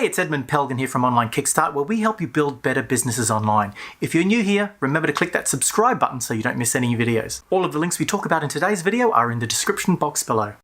Hey, it's Edmund Pelgan here from Online Kickstart, where we help you build better businesses online. If you're new here, remember to click that subscribe button so you don't miss any videos. All of the links we talk about in today's video are in the description box below.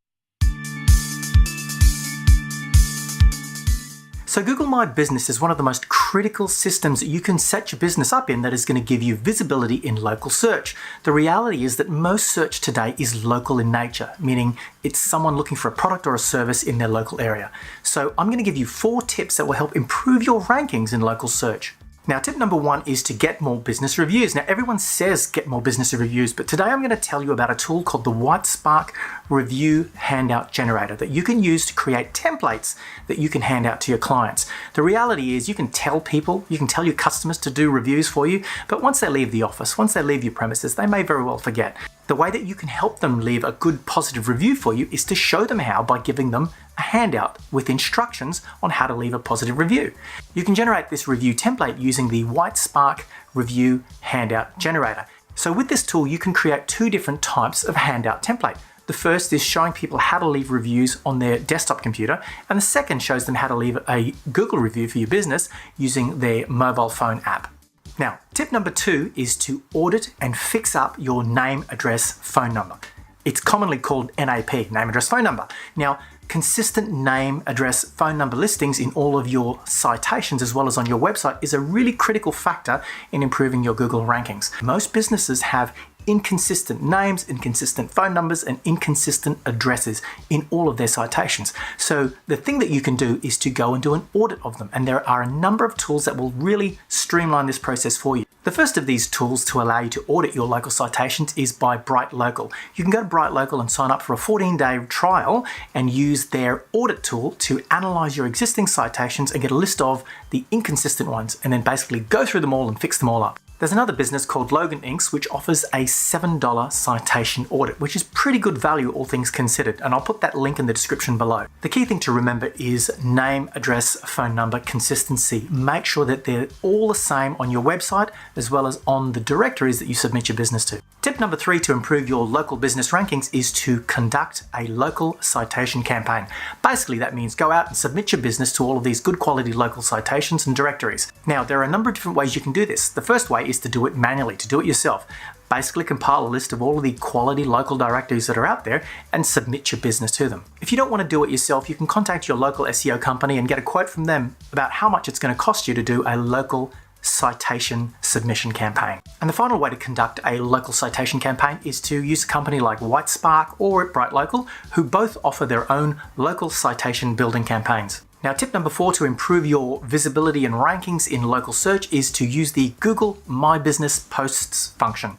So Google My Business is one of the most critical systems that you can set your business up in that is going to give you visibility in local search. The reality is that most search today is local in nature, meaning it's someone looking for a product or a service in their local area. So I'm going to give you 4 tips that will help improve your rankings in local search. Now, tip number 1 is to get more business reviews. Now, everyone says get more business reviews, but today I'm going to tell you about a tool called the Whitespark Review Handout Generator that you can use to create templates that you can hand out to your clients. The reality is you can tell your customers to do reviews for you, but once they leave the office, once they leave your premises, they may very well forget. The way that you can help them leave a good positive review for you is to show them how by giving them a handout with instructions on how to leave a positive review. You can generate this review template using the Whitespark Review Handout Generator. So with this tool, you can create 2 different types of handout template. The first is showing people how to leave reviews on their desktop computer, and the second shows them how to leave a Google review for your business using their mobile phone app. Now, tip number 2 is to audit and fix up your name, address, phone number. It's commonly called NAP, name, address, phone number. Now, consistent name, address, phone number listings in all of your citations as well as on your website is a really critical factor in improving your Google rankings. Most businesses have inconsistent names, inconsistent phone numbers, and inconsistent addresses in all of their citations. So the thing that you can do is to go and do an audit of them. And there are a number of tools that will really streamline this process for you. The first of these tools to allow you to audit your local citations is by Bright Local. You can go to Bright Local and sign up for a 14-day trial and use their audit tool to analyze your existing citations and get a list of the inconsistent ones and then basically go through them all and fix them all up. There's another business called Logan Inc., which offers a $7 citation audit, which is pretty good value, all things considered, and I'll put that link in the description below. The key thing to remember is name, address, phone number, consistency. Make sure that they're all the same on your website as well as on the directories that you submit your business to. Tip number 3 to improve your local business rankings is to conduct a local citation campaign. Basically, that means go out and submit your business to all of these good quality local citations and directories. Now, there are a number of different ways you can do this. The first way is to do it manually, to do it yourself. Basically compile a list of all of the quality local directories that are out there and submit your business to them. If you don't want to do it yourself, you can contact your local SEO company and get a quote from them about how much it's going to cost you to do a local citation submission campaign. And the final way to conduct a local citation campaign is to use a company like Whitespark or Bright Local, who both offer their own local citation building campaigns. Now, tip number 4 to improve your visibility and rankings in local search is to use the Google My Business Posts function.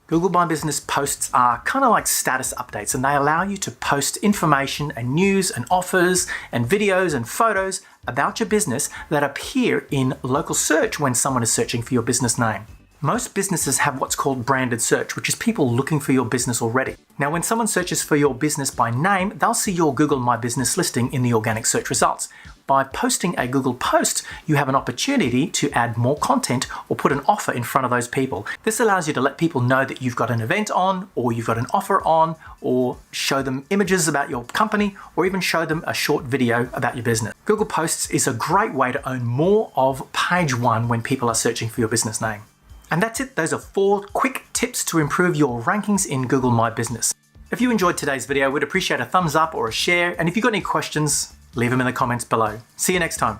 Google My Business Posts are kind of like status updates, and they allow you to post information and news and offers and videos and photos about your business that appear in local search when someone is searching for your business name. Most businesses have what's called branded search, which is people looking for your business already. Now, when someone searches for your business by name, they'll see your Google My Business listing in the organic search results. By posting a Google post, you have an opportunity to add more content or put an offer in front of those people. This allows you to let people know that you've got an event on, or you've got an offer on, or show them images about your company, or even show them a short video about your business. Google Posts is a great way to own more of page 1 when people are searching for your business name. And that's it. Those are 4 quick tips to improve your rankings in Google My Business. If you enjoyed today's video, we'd appreciate a thumbs up or a share. And if you've got any questions, leave them in the comments below. See you next time.